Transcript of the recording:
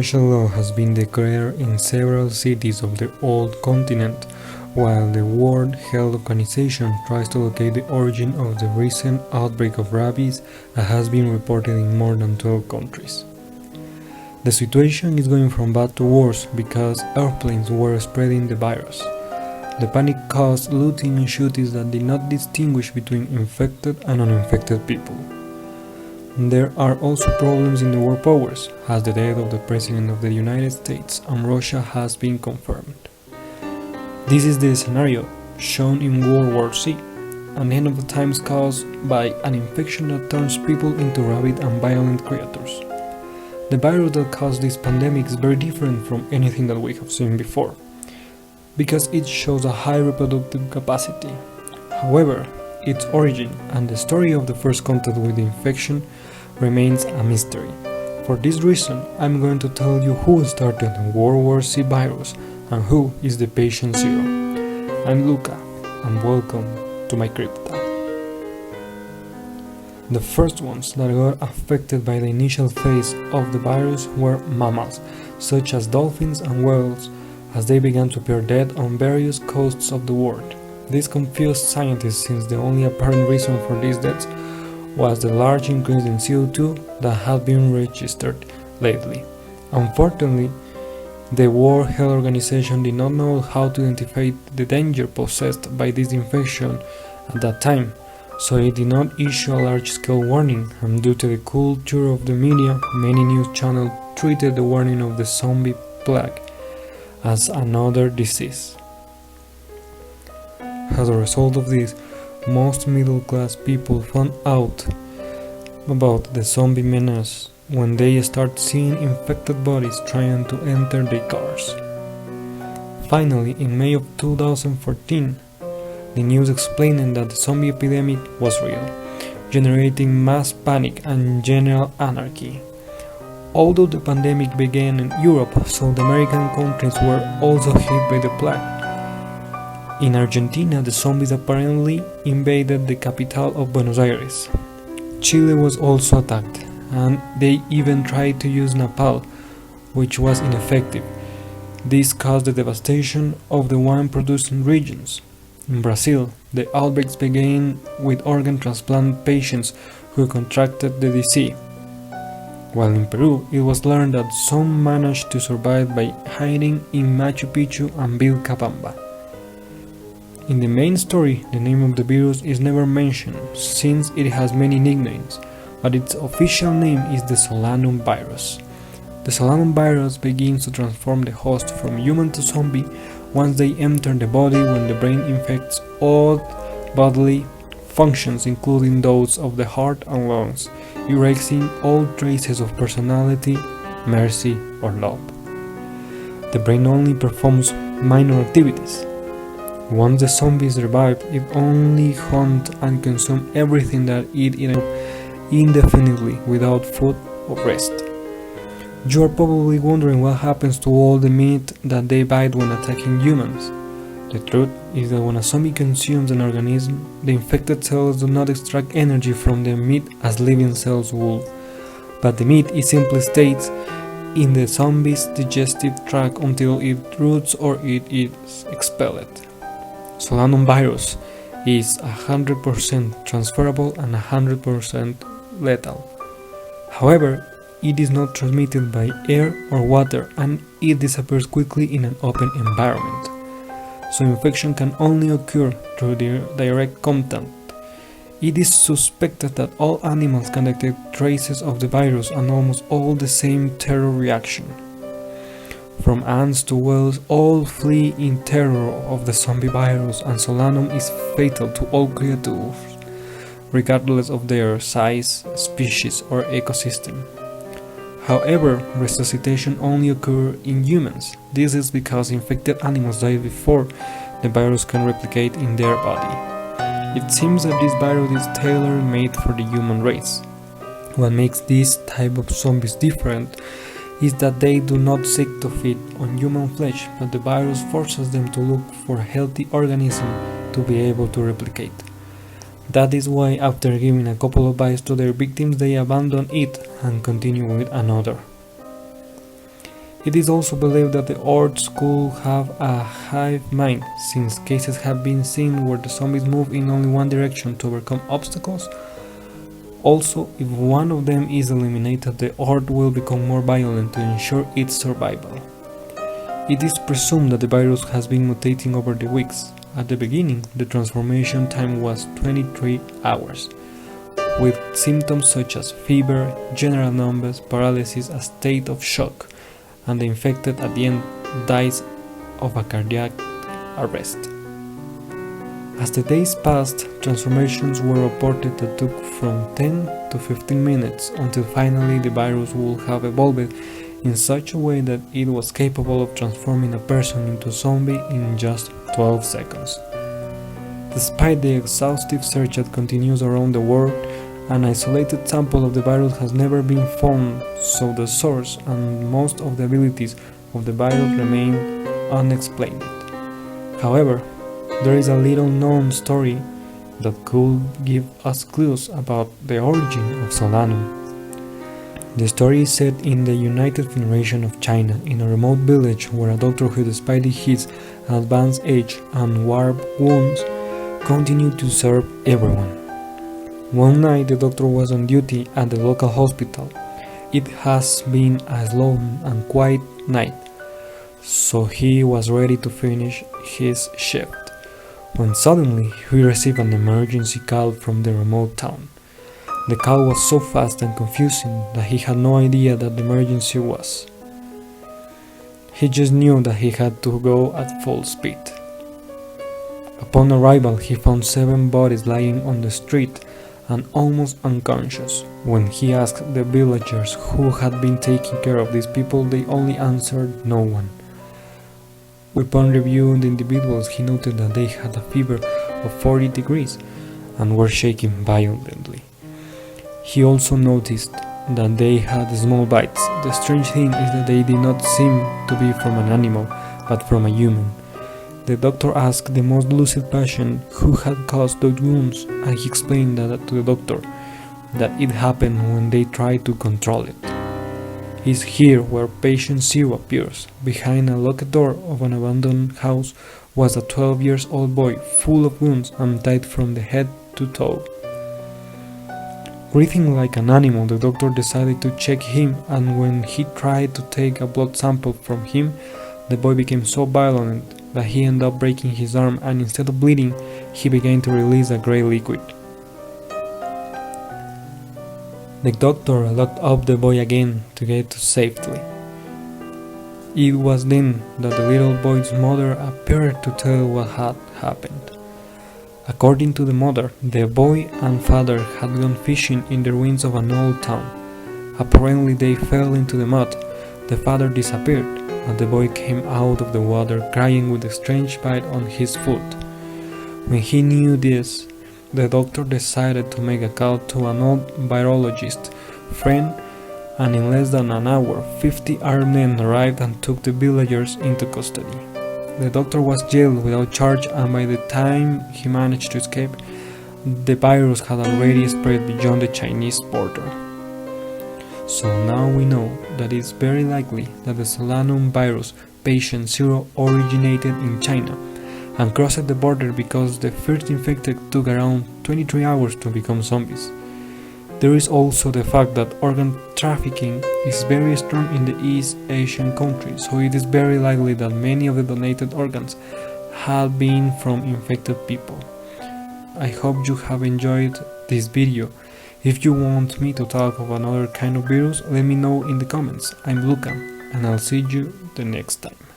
Martial law has been declared in several cities of the old continent, while the World Health Organization tries to locate the origin of the recent outbreak of rabies that has been reported in more than 12 countries. The situation is going from bad to worse because airplanes were spreading the virus. The panic caused looting and shootings that did not distinguish between infected and uninfected people. There are also problems in the world powers, as the death of the President of the United States and Russia has been confirmed. This is the scenario shown in World War C, an end of the times caused by an infection that turns people into rabid and violent creatures. The virus that caused this pandemic is very different from anything that we have seen before, because it shows a high reproductive capacity. However, its origin and the story of the first contact with the infection remains a mystery. For this reason, I'm going to tell you who started the World War C virus and who is the patient zero. I'm Luca, and welcome to my crypta. The first ones that got affected by the initial phase of the virus were mammals, such as dolphins and whales, as they began to appear dead on various coasts of the world. This confused scientists since the only apparent reason for these deaths was the large increase in CO2 that had been registered lately. Unfortunately, the World Health Organization did not know how to identify the danger posed by this infection at that time, so it did not issue a large-scale warning, and due to the culture of the media, many news channels treated the warning of the zombie plague as another disease. As a result of this, most middle-class people found out about the zombie menace when they start seeing infected bodies trying to enter their cars. Finally, in May of 2014, the news explained that the zombie epidemic was real, generating mass panic and general anarchy. Although the pandemic began in Europe, South American countries were also hit by the plague. In Argentina, the zombies apparently invaded the capital of Buenos Aires. Chile was also attacked, and they even tried to use napalm, which was ineffective. This caused the devastation of the wine-producing regions. In Brazil, the outbreaks began with organ transplant patients who contracted the disease, while in Peru it was learned that some managed to survive by hiding in Machu Picchu and Vilcabamba. In the main story, the name of the virus is never mentioned, since it has many nicknames, but its official name is the SOLANUM virus. The SOLANUM virus begins to transform the host from human to zombie once they enter the body when the brain infects all bodily functions, including those of the heart and lungs, erasing all traces of personality, mercy, or love. The brain only performs minor activities. Once the zombies revive, it only hunt and consume everything that it eats indefinitely without food or rest. You are probably wondering what happens to all the meat that they bite when attacking humans. The truth is that when a zombie consumes an organism, the infected cells do not extract energy from the meat as living cells would, but the meat simply stays in the zombie's digestive tract until it rots or it is expelled. SOLANUM virus is 100% transferable and 100% lethal. However, it is not transmitted by air or water, and it disappears quickly in an open environment. So infection can only occur through direct contact. It is suspected that all animals can detect traces of the virus and almost all the same terror reaction. From ants to whales, all flee in terror of the zombie virus, and SOLANUM is fatal to all creatures, regardless of their size, species, or ecosystem. However, resuscitation only occurs in humans. This is because infected animals die before the virus can replicate in their body. It seems that this virus is tailor-made for the human race. What makes this type of zombies different is that they do not seek to feed on human flesh, but the virus forces them to look for a healthy organism to be able to replicate. That is why after giving a couple of bites to their victims, they abandon it and continue with another. It is also believed that the orcs could have a hive mind, since cases have been seen where the zombies move in only one direction to overcome obstacles. Also, if one of them is eliminated, the horde will become more violent to ensure its survival. It is presumed that the virus has been mutating over the weeks. At the beginning, the transformation time was 23 hours, with symptoms such as fever, general numbness, paralysis, a state of shock, and the infected at the end dies of a cardiac arrest. As the days passed, transformations were reported that took from 10 to 15 minutes until finally the virus would have evolved in such a way that it was capable of transforming a person into a zombie in just 12 seconds. Despite the exhaustive search that continues around the world, an isolated sample of the virus has never been found, so the source and most of the abilities of the virus remain unexplained. However, there is a little known story that could give us clues about the origin of SOLANUM. The story is set in the United Federation of China, in a remote village where a doctor who, despite his advanced age and war wounds, continued to serve everyone. One night the doctor was on duty at the local hospital. It has been a slow and quiet night, so he was ready to finish his shift, when suddenly he received an emergency call from the remote town. The call was so fast and confusing that he had no idea that the emergency was. He just knew that he had to go at full speed. Upon arrival, he found 7 bodies lying on the street and almost unconscious. When he asked the villagers who had been taking care of these people, they only answered no one. Upon reviewing the individuals, he noted that they had a fever of 40 degrees and were shaking violently. He also noticed that they had small bites. The strange thing is that they did not seem to be from an animal, but from a human. The doctor asked the most lucid patient who had caused those wounds, and he explained that to the doctor that it happened when they tried to control it. It's here where patient zero appears. Behind a locked door of an abandoned house was a 12-year-old boy full of wounds and tied from the head to toe. Breathing like an animal, the doctor decided to check him, and when he tried to take a blood sample from him, the boy became so violent that he ended up breaking his arm, and instead of bleeding, he began to release a gray liquid. The doctor locked up the boy again to get to safety. It was then that the little boy's mother appeared to tell what had happened. According to the mother, the boy and father had gone fishing in the ruins of an old town. Apparently they fell into the mud. The father disappeared, and the boy came out of the water crying with a strange bite on his foot. When he knew this, the doctor decided to make a call to an old virologist friend, and in less than an hour, 50 armed men arrived and took the villagers into custody. The doctor was jailed without charge, and by the time he managed to escape, the virus had already spread beyond the Chinese border. So now we know that it's very likely that the SOLANUM virus patient 0 originated in China and crossed the border because the first infected took around 23 hours to become zombies. There is also the fact that organ trafficking is very strong in the East Asian countries, so it is very likely that many of the donated organs have been from infected people. I hope you have enjoyed this video. If you want me to talk of another kind of virus, let me know in the comments. I'm Luca, and I'll see you the next time.